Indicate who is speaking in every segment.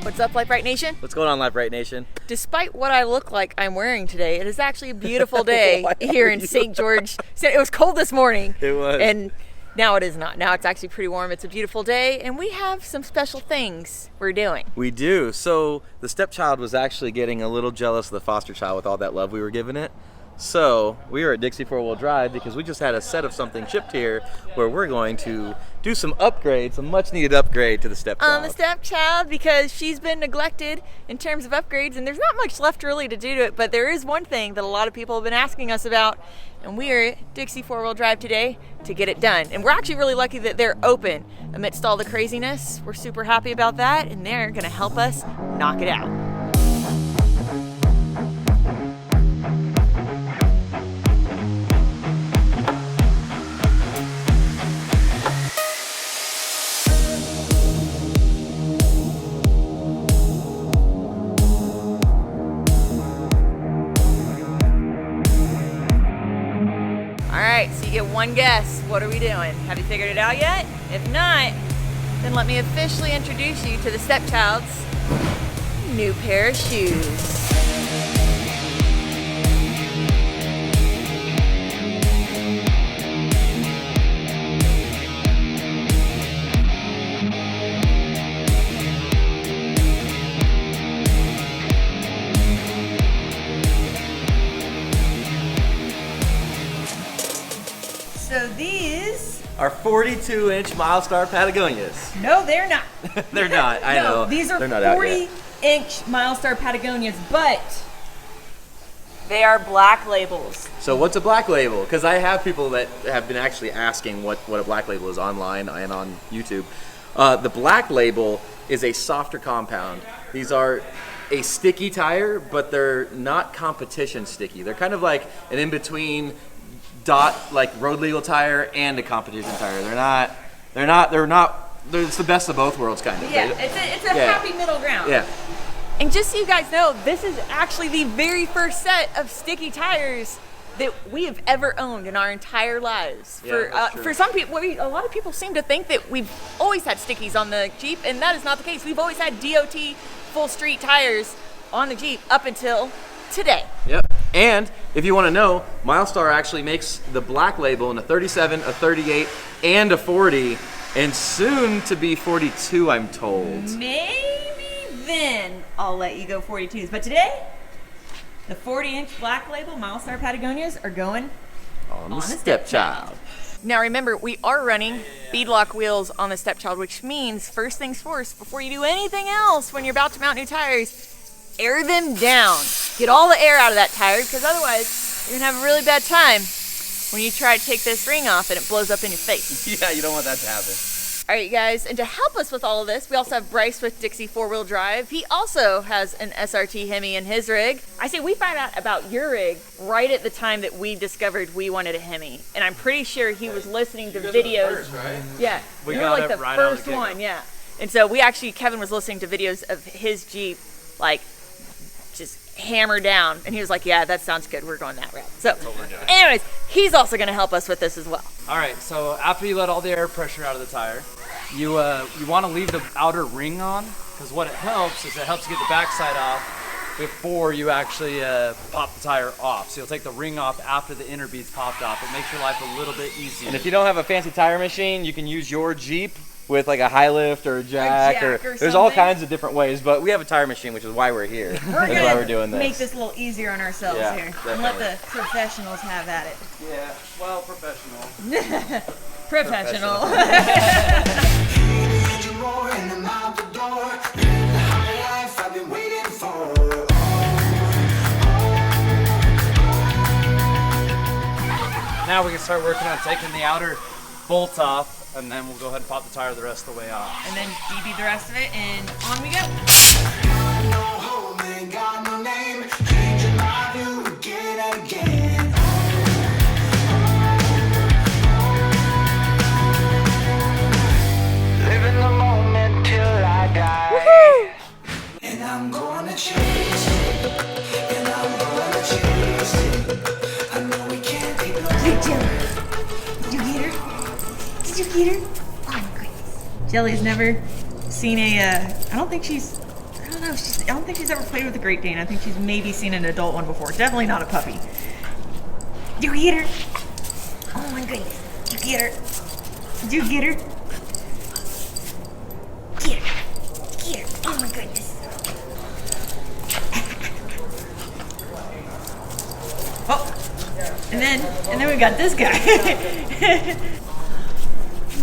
Speaker 1: What's up, Brite Nation?
Speaker 2: What's going on, Brite Nation?
Speaker 1: Despite what I look like I'm wearing today, it is actually a beautiful day here in St. George. It was cold this morning.
Speaker 2: It was.
Speaker 1: And now it is not. Now it's actually pretty warm. It's a beautiful day, and we have some special things we're doing.
Speaker 2: We do. So the stepchild was actually getting a little jealous of the foster child with all that love we were giving it. So we are at Dixie 4-Wheel Drive because we just had a set of something shipped here where we're going to do some upgrades, some much needed upgrade to the stepchild.
Speaker 1: On the stepchild, because she's been neglected in terms of upgrades, and there's not much left really to do to it, but there is one thing that a lot of people have been asking us about, and we are at Dixie 4-Wheel Drive today to get it done. And we're actually really lucky that they're open amidst all the craziness. We're super happy about that, and they're gonna help us knock it out. Alright, so you get one guess. What are we doing? Have you figured it out yet? If not, then let me officially introduce you to the stepchild's new pair of shoes. So these
Speaker 2: are 42-inch Milestar Patagonias.
Speaker 1: No, they're not.
Speaker 2: They're not, I know.
Speaker 1: These are
Speaker 2: They're not out
Speaker 1: 40-inch Milestar Patagonias, but they are black labels.
Speaker 2: So what's a black label? Because I have people that have been actually asking what a black label is online and on YouTube. The black label is a softer compound. These are a sticky tire, but they're not competition sticky. They're kind of like an in-between like road legal tire and a competition tire. It's the best of both worlds kind of.
Speaker 1: Yeah, it's a happy middle ground.
Speaker 2: Yeah.
Speaker 1: And just so you guys know, this is actually the very first set of sticky tires that we have ever owned in our entire lives. For some people, a lot of people seem to think that we've always had stickies on the Jeep, and that is not the case. We've always had DOT full street tires on the Jeep up until today.
Speaker 2: Yep. And if you want to know, Milestar actually makes the black label in a 37, a 38, and a 40, and soon to be 42, I'm told.
Speaker 1: Maybe then I'll let you go 42s. But today, the 40-inch black label Milestar Patagonias are going
Speaker 2: on the stepchild.
Speaker 1: Now remember, we are running beadlock wheels on the stepchild, which means first things first, before you do anything else when you're about to mount new tires, air them down. Get all the air out of that tire, because otherwise you're gonna have a really bad time when you try to take this ring off and it blows up in your face.
Speaker 2: Yeah, you don't want that to happen.
Speaker 1: All right, guys, and to help us with all of this, we also have Bryce with Dixie 4-Wheel Drive. He also has an SRT Hemi in his rig. I say we found out about your rig right at the time that we discovered we wanted a Hemi, and I'm pretty sure he was listening to videos.
Speaker 2: First, right?
Speaker 1: Yeah,
Speaker 2: We
Speaker 1: you
Speaker 2: got
Speaker 1: were like
Speaker 2: it
Speaker 1: the
Speaker 2: right
Speaker 1: first
Speaker 2: out of the
Speaker 1: one, yeah. And so Kevin was listening to videos of his Jeep, like, just hammer down, and he was like, yeah, that sounds good, we're going that route. So anyways, he's also going to help us with this as well.
Speaker 3: All right, so after you let all the air pressure out of the tire, you want to leave the outer ring on, because what it helps is it helps you get the backside off before you actually pop the tire off. So you'll take the ring off after the inner bead's popped off. It makes your life a little bit easier.
Speaker 2: And if you don't have a fancy tire machine, you can use your Jeep with like a high lift or a jack or there's all kinds of different ways, but we have a tire machine, which is why we're here. That's why we're doing this.
Speaker 1: Make this a little easier on ourselves here.
Speaker 2: Definitely.
Speaker 1: And let the professionals have at it.
Speaker 3: Yeah, well, professional.
Speaker 1: Professional.
Speaker 3: Now we can start working on taking the outer bolt off, and then we'll go ahead and pop the tire the rest of the way off.
Speaker 1: And then DB the rest of it, and on we go.
Speaker 4: Living the moment till I die.
Speaker 1: Woohoo!
Speaker 4: And I'm gonna chase it. And I'm gonna chase it. I know we can't be blind.
Speaker 1: Hey, Jelly. Did you get her? Did you get her? Oh my goodness. Jelly's never seen a, I don't think she's I don't know. I don't think she's ever played with a Great Dane. I think she's maybe seen an adult one before. Definitely not a puppy. Did you get her? Oh my goodness. Did you get her? Did you get her? Get her. Get her. Oh my goodness. Oh. And then we got this guy.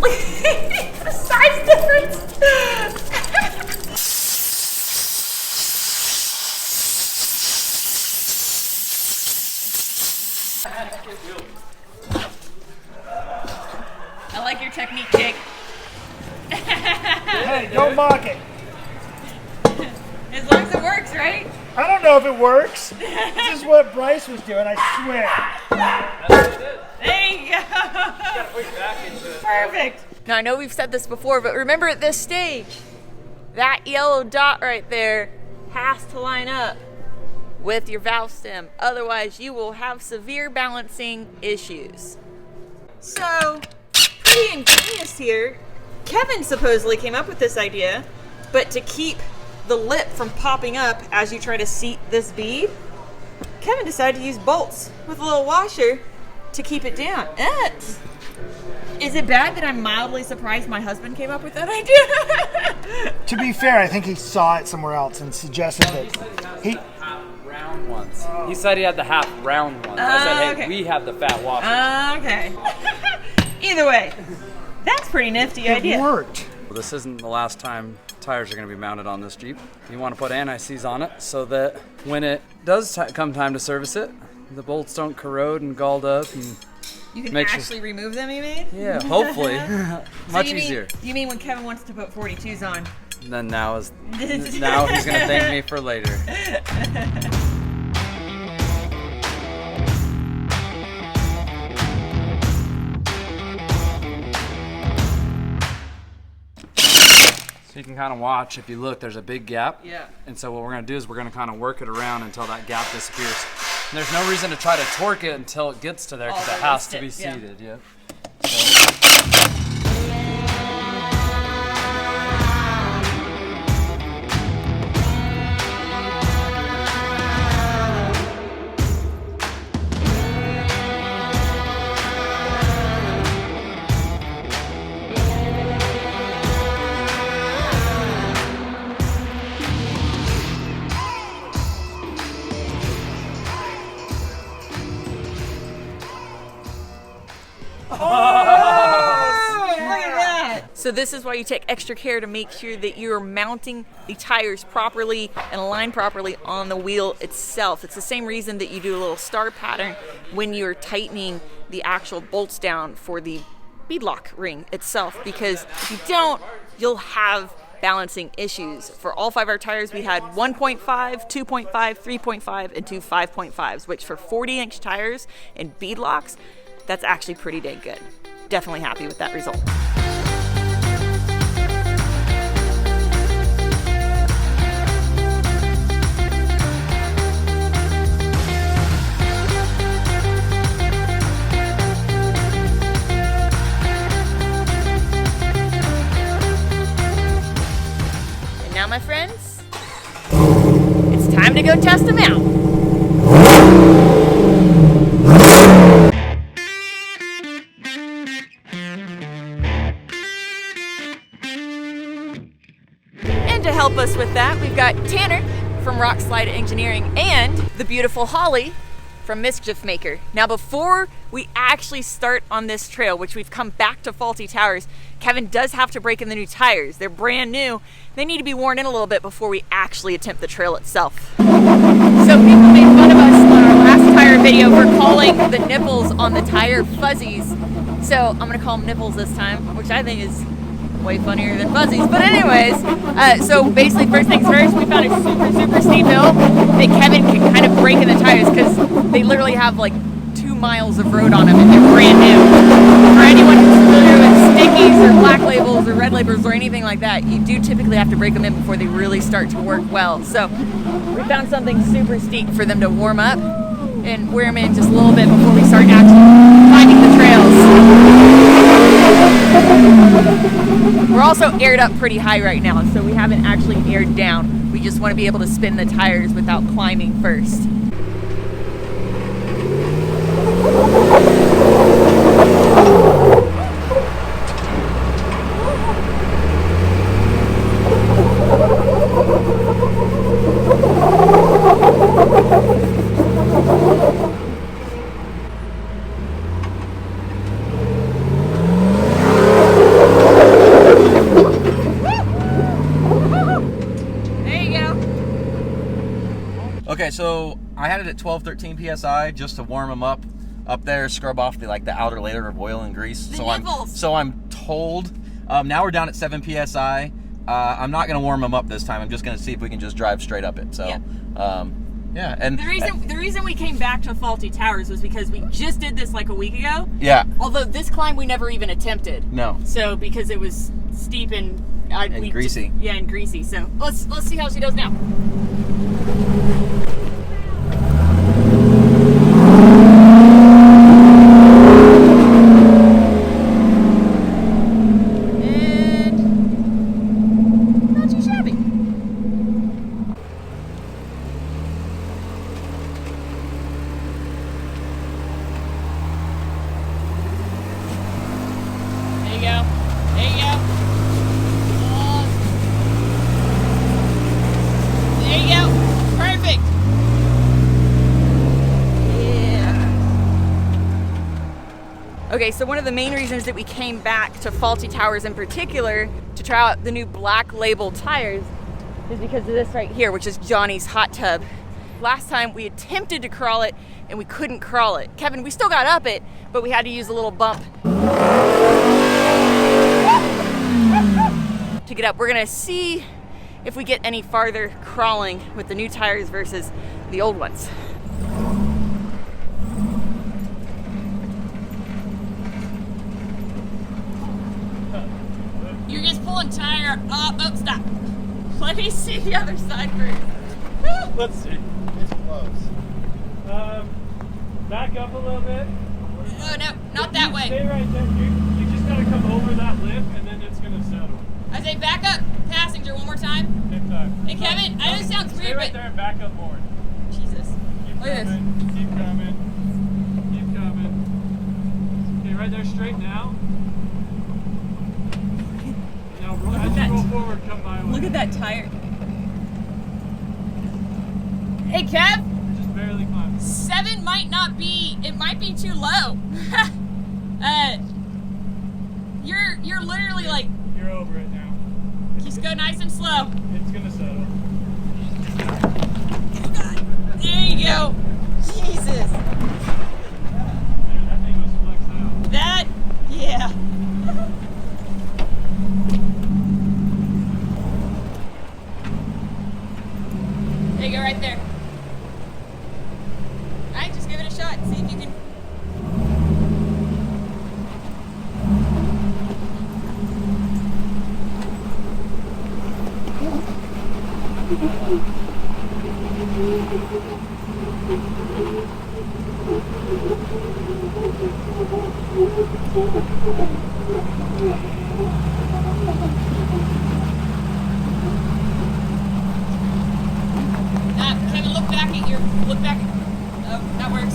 Speaker 1: Look at the size difference. I like your technique, Jake.
Speaker 5: Hey, don't mock it.
Speaker 1: As long as it works, right?
Speaker 5: I don't know if it works. This is what Bryce was doing, I swear.
Speaker 1: There you go. Perfect. Now I know we've said this before, but remember at this stage, that yellow dot right there has to line up with your valve stem. Otherwise, you will have severe balancing issues. So, pretty ingenious here. Kevin supposedly came up with this idea, but to keep the lip from popping up as you try to seat this bead, Kevin decided to use bolts with a little washer to keep it down. Is it bad that I'm mildly surprised my husband came up with that idea?
Speaker 5: To be fair, I think he saw it somewhere else and suggested that he...
Speaker 3: Round ones. He said he had the half round ones. I said, hey,
Speaker 1: okay.
Speaker 3: we have the fat washers.
Speaker 1: Okay. Either way, that's pretty nifty idea.
Speaker 5: It worked.
Speaker 3: Well, this isn't the last time tires are going to be mounted on this Jeep. You want to put anti-seize on it so that when it does come time to service it, the bolts don't corrode and galled up. And
Speaker 1: You can actually remove them, you mean?
Speaker 3: yeah, hopefully. Much
Speaker 1: So
Speaker 3: easier.
Speaker 1: You mean when Kevin wants to put 42s on?
Speaker 3: Then now he's going to thank me for later. So you can kind of watch, if you look, there's a big gap.
Speaker 1: Yeah.
Speaker 3: And so what we're going to do is we're going to kind of work it around until that gap disappears. And there's no reason to try to torque it until it gets to there because it has to be seated. Yeah.
Speaker 1: So this is why you take extra care to make sure that you're mounting the tires properly and aligned properly on the wheel itself. It's the same reason that you do a little star pattern when you're tightening the actual bolts down for the beadlock ring itself, because if you don't, you'll have balancing issues. For all 5 of our tires, we had 1.5, 2.5, 3.5, and 2 5.5s, which for 40-inch tires and beadlocks, that's actually pretty dang good. Definitely happy with that result. And now, my friends, it's time to go test them out. To help us with that, we've got Tanner from Rock Slide Engineering and the beautiful Holly from Mischief Maker. Now, before we actually start on this trail, which we've come back to faulty towers, Kevin does have to break in the new tires. They're brand new. They need to be worn in a little bit before we actually attempt the trail itself. So people made fun of us on our last tire video for calling the nipples on the tire fuzzies. So I'm gonna call them nipples this time, which I think is way funnier than fuzzies. But anyways, so basically first things first, we found a super steep hill that Kevin can kind of break in the tires because they literally have like 2 miles of road on them and they're brand new. For anyone who's familiar with stickies or black labels or red labels or anything like that, you do typically have to break them in before they really start to work well. So we found something super steep for them to warm up and wear them in just a little bit before we start actually finding the trails. We're also aired up pretty high right now, so we haven't actually aired down. We just want to be able to spin the tires without climbing first.
Speaker 2: Okay, so I had it at 12, 13 psi just to warm them up there, scrub off the outer layer of oil and grease. So I'm told. Now we're down at 7 psi. I'm not gonna warm them up this time. I'm just gonna see if we can just drive straight up it. So, yeah. And
Speaker 1: the reason we came back to Faulty Towers was because we just did this like a week ago.
Speaker 2: Yeah.
Speaker 1: Although this climb we never even attempted.
Speaker 2: No.
Speaker 1: So because it was steep and
Speaker 2: greasy.
Speaker 1: And greasy. So let's see how she does now. Okay, so one of the main reasons that we came back to Faulty Towers in particular to try out the new Black Label tires is because of this right here, which is Johnny's hot tub. Last time we attempted to crawl it and we couldn't crawl it. Kevin, we still got up it, but we had to use a little bump to get up. We're gonna see if we get any farther crawling with the new tires versus the old ones. You're just pulling tire up. Oh, stop. Let me see the other side first.
Speaker 5: Let's see. It's close. Back up a little bit.
Speaker 1: Oh, no, not that way.
Speaker 5: Stay right there. You just gotta come over that lip and then it's gonna settle.
Speaker 1: I say back up, passenger, one more time.
Speaker 5: Take time.
Speaker 1: Hey, Kevin, I know it sounds
Speaker 5: Stay
Speaker 1: weird,
Speaker 5: right
Speaker 1: but...
Speaker 5: there and back up more.
Speaker 1: Jesus.
Speaker 5: Keep
Speaker 1: Look at
Speaker 5: coming. Keep coming. Keep coming. Okay, right there, straight now. Now, as you roll forward, come my way.
Speaker 1: Look at that tire. Hey, Kev.
Speaker 5: You're just barely climbing.
Speaker 1: 7 might not be, it might be too low. You're literally like,
Speaker 5: You're over it now.
Speaker 1: just go nice and slow.
Speaker 5: It's gonna settle.
Speaker 1: Oh, God. There you go. Jesus.
Speaker 5: Dude, that thing was flexed out.
Speaker 1: That, yeah. There you go, right there. All right, just give it a shot. See if you can. Kevin, look back at your, look back at, oh, that works.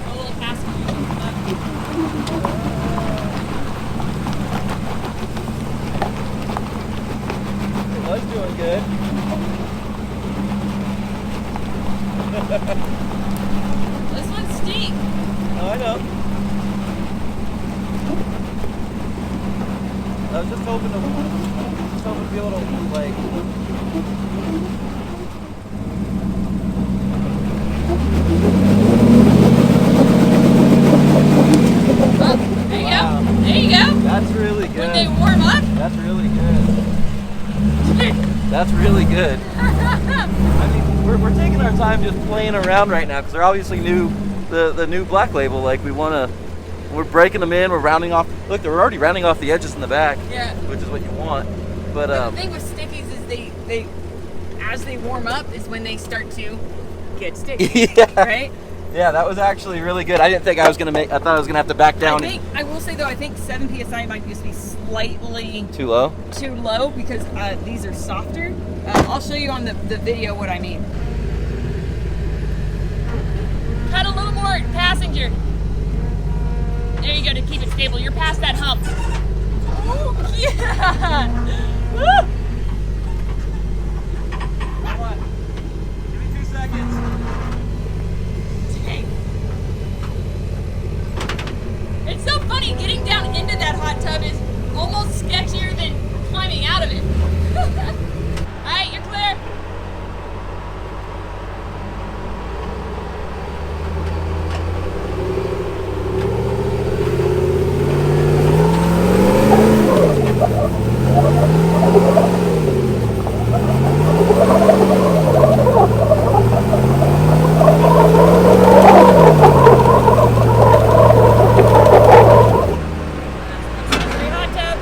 Speaker 1: A little passenger.
Speaker 2: it was doing good.
Speaker 1: This one's steep.
Speaker 2: Oh, I know. I was just hoping to be a little like.
Speaker 1: Oh, there you go. There you go.
Speaker 2: That's really good.
Speaker 1: When they warm up.
Speaker 2: That's really good. That's really good. I mean, we're taking our time just playing around right now because they're obviously new. The new Black Label, like we're breaking them in. We're rounding off. Look, they're already rounding off the edges in the back.
Speaker 1: Yeah.
Speaker 2: Which is what you want. But
Speaker 1: the thing with stickies is they as they warm up is when they start to get sticky.
Speaker 2: Yeah.
Speaker 1: Right?
Speaker 2: Yeah, that was actually really good. I didn't think I was gonna make. I thought I was gonna have to back down.
Speaker 1: I will say though, I think 7 psi might just be slightly
Speaker 2: Too low.
Speaker 1: too low because these are softer. I'll show you on the video what I mean. Cut a little more passenger. There you go to keep it stable. You're past that hump. Oh yeah! Woo!
Speaker 2: Give me 2 seconds.
Speaker 1: Dang. It's so funny, getting down into that hot tub is almost sketchier than climbing out of it. Alright, you're clear. Hot tub.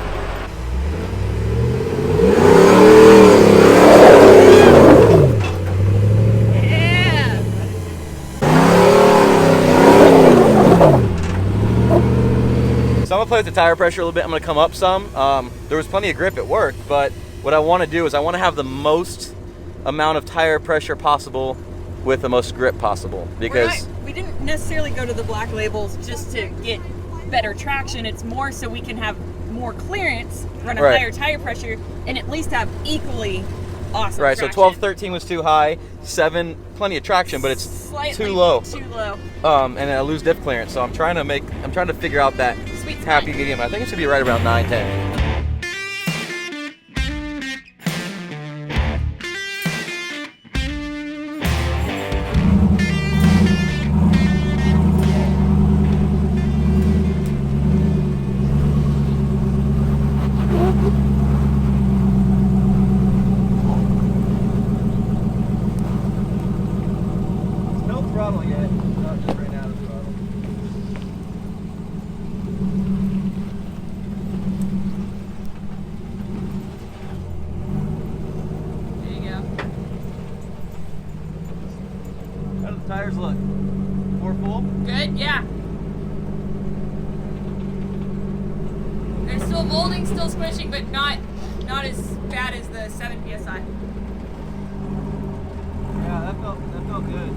Speaker 1: Yeah.
Speaker 2: So I'm gonna play with the tire pressure a little bit. I'm gonna come up some. There was plenty of grip, it worked, but what I wanna do is I wanna have the most amount of tire pressure possible with the most grip possible. Because
Speaker 1: We didn't necessarily go to the black labels just to get better traction. It's more so we can have more clearance, run a
Speaker 2: Right.
Speaker 1: higher tire pressure, and at least have equally awesome
Speaker 2: right, so
Speaker 1: traction.
Speaker 2: 12, 13 was too high, 7, plenty of traction, but it's
Speaker 1: Slightly
Speaker 2: too low.
Speaker 1: Too low.
Speaker 2: And I lose diff clearance. So I'm trying to figure out that
Speaker 1: Sweet
Speaker 2: happy
Speaker 1: spot.
Speaker 2: medium. I think it should be right around 9, 10. No throttle yet. Not just right now the throttle.
Speaker 1: There you go.
Speaker 2: How do the tires look? More full?
Speaker 1: Good, yeah. They're still molding, still squishing, but not as bad as the 7 psi.
Speaker 2: Yeah, that felt good.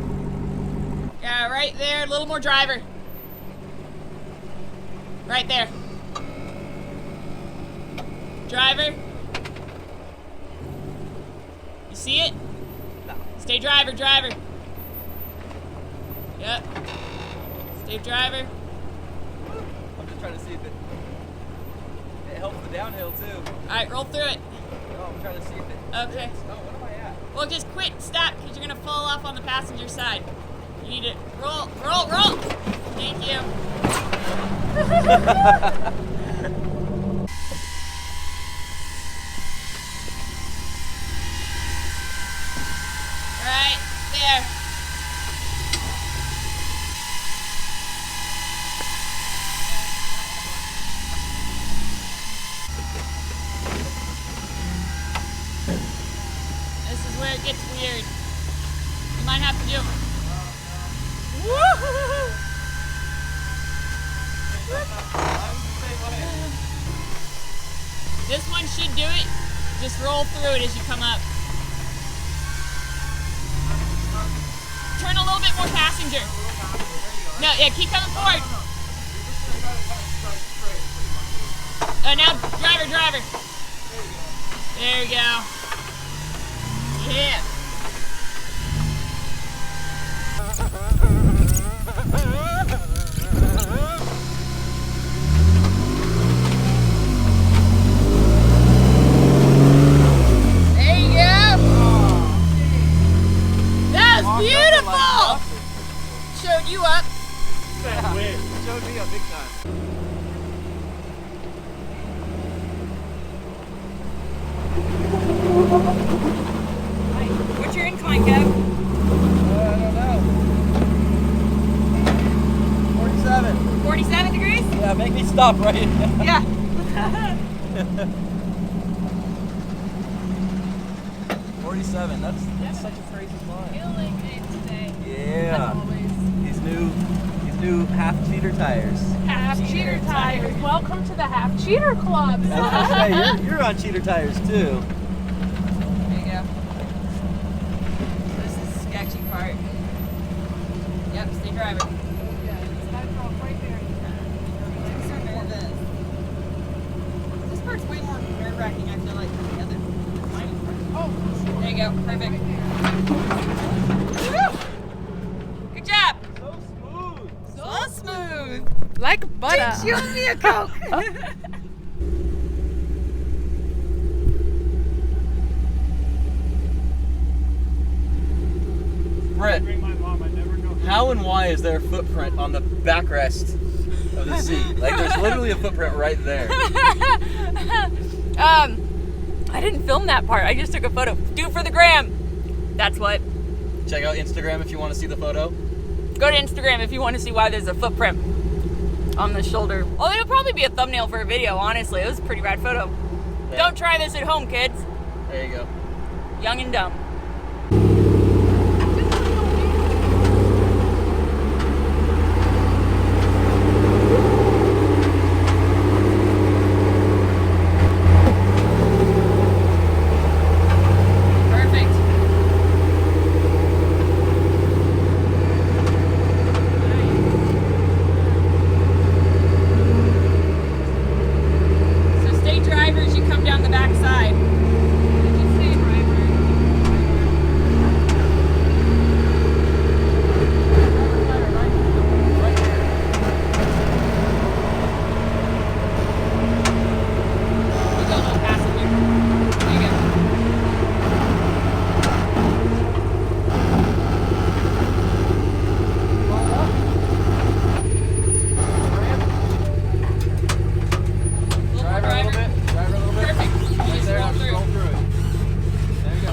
Speaker 1: Yeah, right there, a little more driver. Right there. Driver. You see it?
Speaker 2: No.
Speaker 1: Stay driver, driver. Yep. Stay driver.
Speaker 2: I'm just trying to see if it helps the downhill too.
Speaker 1: Alright, roll through it.
Speaker 2: No, I'm trying to see if it.
Speaker 1: Okay.
Speaker 2: Oh, what am I at?
Speaker 1: Well, just quit, stop, because you're going to fall off on the passenger side. You need to roll, roll, roll. Thank you. Right there. This is where it gets weird. You might have to do it. Woo-hoo-hoo-hoo. This one should do it. Just roll through it as you come up. Turn a little bit more passenger. No, yeah, keep coming forward. Now driver, driver. There we go. Yeah. There you go. That was beautiful. Showed you up.
Speaker 2: Showed me a big time.
Speaker 1: What's your incline, Kev?
Speaker 2: I don't know. 47.
Speaker 1: 47 degrees?
Speaker 2: Yeah, make me stop right.
Speaker 1: Yeah.
Speaker 2: 47. That's such a crazy climb.
Speaker 1: Feeling it today.
Speaker 2: Yeah.
Speaker 1: As always.
Speaker 2: He's new half cheater tires.
Speaker 5: Half cheater tires. Welcome to the half cheater club.
Speaker 2: You're on cheater tires too.
Speaker 1: There you go. This is the sketchy part. Yep, stay driving. This part's way more nerve-wracking, I feel like, than the other. Oh, there you go. Perfect. Woo! Good job. So smooth.
Speaker 5: Like butter.
Speaker 1: You owe me a Coke.
Speaker 2: Brett,
Speaker 5: Bring my mom, I never go.
Speaker 2: how and why is there a footprint on the backrest of the seat? Like, there's literally a footprint right there.
Speaker 1: I didn't film that part. I just took a photo. Do it for the gram. That's what.
Speaker 2: Check out Instagram if you want to see the photo.
Speaker 1: Go to Instagram if you want to see why there's a footprint on the shoulder. Well, it'll probably be a thumbnail for a video, honestly. It was a pretty rad photo.
Speaker 2: Yeah.
Speaker 1: Don't try this at home, kids.
Speaker 2: There you go.
Speaker 1: Young and dumb. Perfect. So stay drivers, you come down the back side. You go little passenger. There you go.
Speaker 2: Drive a little bit. Drive a little bit.
Speaker 1: Perfect. You
Speaker 2: Right
Speaker 1: just
Speaker 2: there,
Speaker 1: roll
Speaker 2: just
Speaker 1: through.
Speaker 2: roll through it. There you go.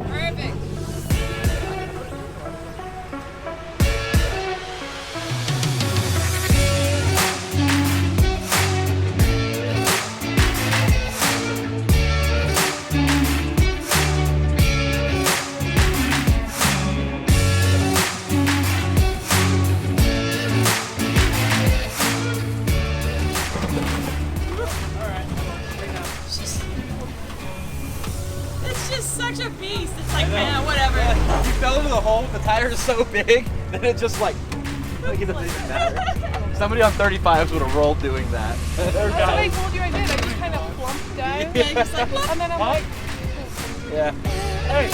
Speaker 1: Perfect. It's just such a beast. It's like, man, whatever.
Speaker 2: You fell into the hole. The tire is so big that it just like it doesn't even matter. Somebody on 35s would have rolled doing that.
Speaker 5: That's what I told you I did. I just kind of plumped down.
Speaker 1: Yeah, just like, look.
Speaker 5: And then I'm like,
Speaker 2: Yeah. Hey.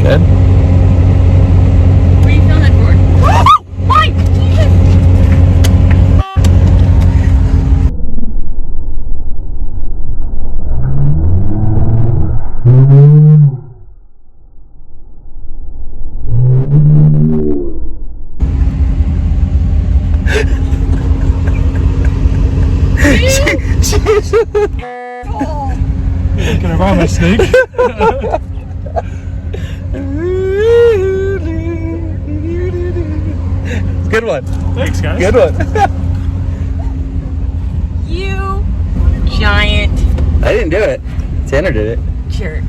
Speaker 2: Good.
Speaker 1: What are you filming for? Mike!
Speaker 5: can I buy my snake?
Speaker 2: Good one.
Speaker 5: Thanks, guys.
Speaker 2: Good one.
Speaker 1: You giant
Speaker 2: I didn't do it. Tanner did it.
Speaker 1: jerk.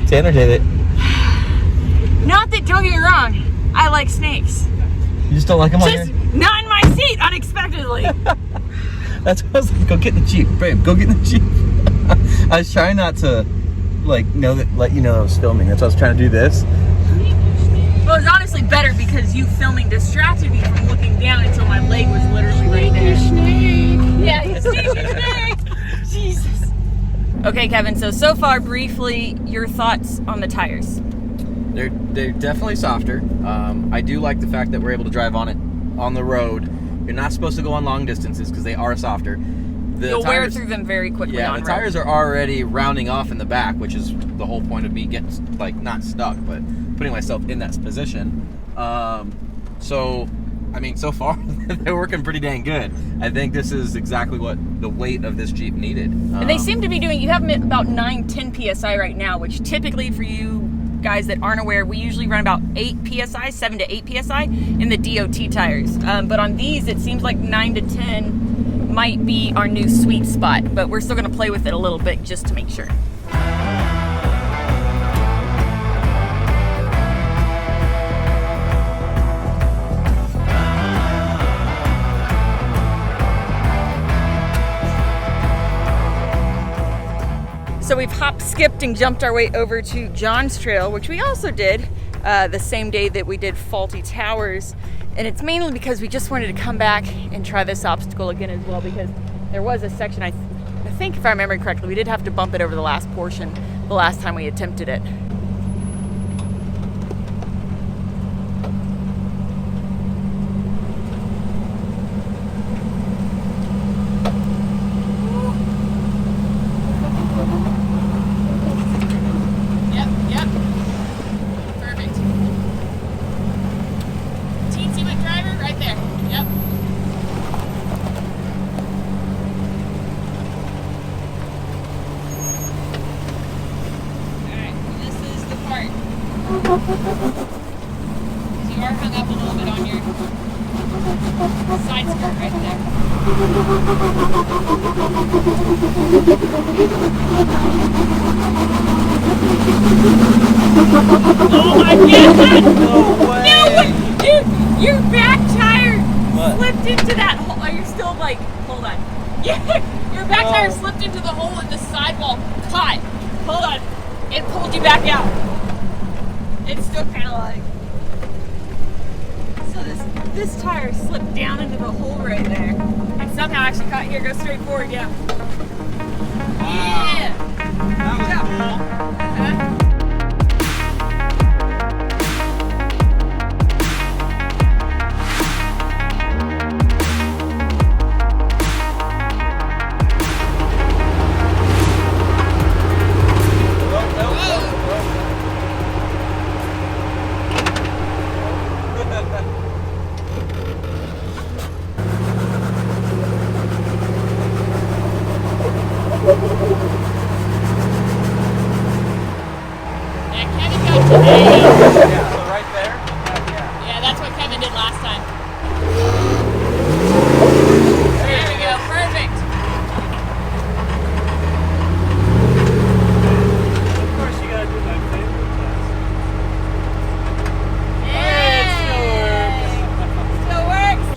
Speaker 2: Tanner did it.
Speaker 1: Not that, don't get me wrong, I like snakes.
Speaker 2: You just don't like him on
Speaker 1: Just
Speaker 2: here?
Speaker 1: not in my seat, unexpectedly.
Speaker 2: That's what I was like, go get in the Jeep. Babe, go get in the Jeep. I was trying not to, let you know I was filming. That's why I was trying to do this.
Speaker 1: Well, it was honestly better because you filming distracted me from looking down until my leg was literally right there. Yeah, you sneaky snake. Jesus. Okay, Kevin, so far, briefly, your thoughts on the tires.
Speaker 2: They're definitely softer. I do like the fact that we're able to drive on it on the road. You're not supposed to go on long distances because they are softer.
Speaker 1: You'll wear through them very quickly.
Speaker 2: Yeah,
Speaker 1: on
Speaker 2: the
Speaker 1: road.
Speaker 2: tires are already rounding off in the back, which is the whole point of me getting, not stuck, but putting myself in that position. So I mean, so far they're working pretty dang good. I think this is exactly what the weight of this Jeep needed.
Speaker 1: And they seem to be doing, you have them at about 9-10 PSI right now, which typically for you guys that aren't aware, we usually run about 8 PSI, 7 to 8 PSI in the DOT tires. But on these, it seems like 9 to 10 might be our new sweet spot, but we're still gonna play with it a little bit just to make sure. So we've hopped, skipped, and jumped our way over to John's Trail, which we also did the same day that we did Faulty Towers. And it's mainly because we just wanted to come back and try this obstacle again as well, because there was a section, I think if I remember correctly, we did have to bump it over the last portion the last time we attempted it. Because you are hung up a little bit on your side skirt right there. Oh my god! No way! No way! Dude, your back tire slipped into that hole. Are you still like, hold on. Yeah, your back tire slipped into the hole in the sidewall. Caught. Hold on. It pulled you back out. It's still kind of like, so this tire slipped down into the hole right there, and somehow actually caught here. Go straight forward, yeah. Yeah. That was cool. Yeah, that's what Kevin did last time. There we go, perfect.
Speaker 5: Of course, you gotta do my favorite test.
Speaker 1: Yeah, it still works.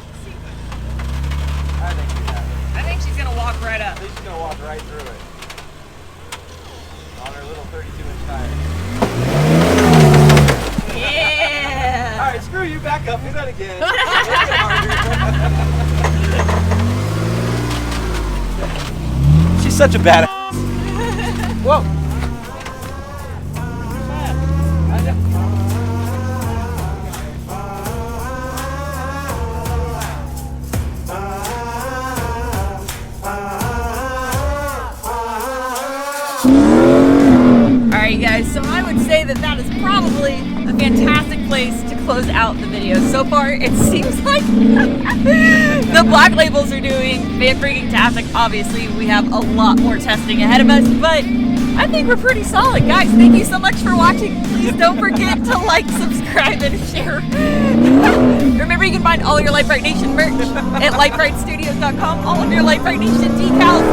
Speaker 5: I think you have it.
Speaker 1: I think she's gonna walk right up.
Speaker 5: I think she's gonna walk right through it. On her little 32-inch tire.
Speaker 1: Yeah.
Speaker 5: All right, screw you. Back up. Do that again. She's such a badass. Whoa.
Speaker 1: Alright guys, so I would say that is probably a fantastic place to close out the video. So far, it seems like the black labels are doing freaking-tastic. Obviously, we have a lot more testing ahead of us, but I think we're pretty solid. Guys, thank you so much for watching. Please don't forget to like, subscribe, and share. Remember, you can find all your Lite Brite Nation merch at litebritstudios.com. All of your Lite Brite Nation decals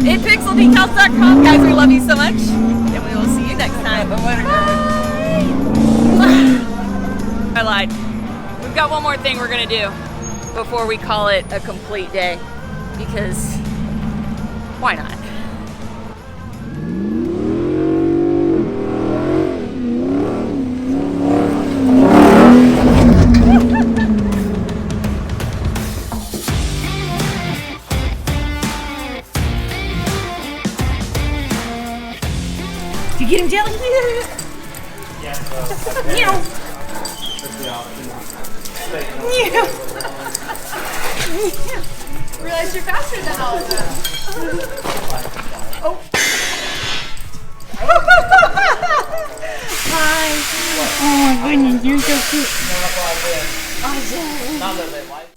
Speaker 1: at pixeldecals.com. Guys, we love you so much, and we will see you next time. Bye. I lied. We've got one more thing we're gonna do before we call it a complete day, because why not? Did you get him, Jelly? Meow. Meow. Realize you're faster than all of them. Oh. Hi. Oh my goodness, you're so cute. Awesome.
Speaker 3: Not a little bit, Mike.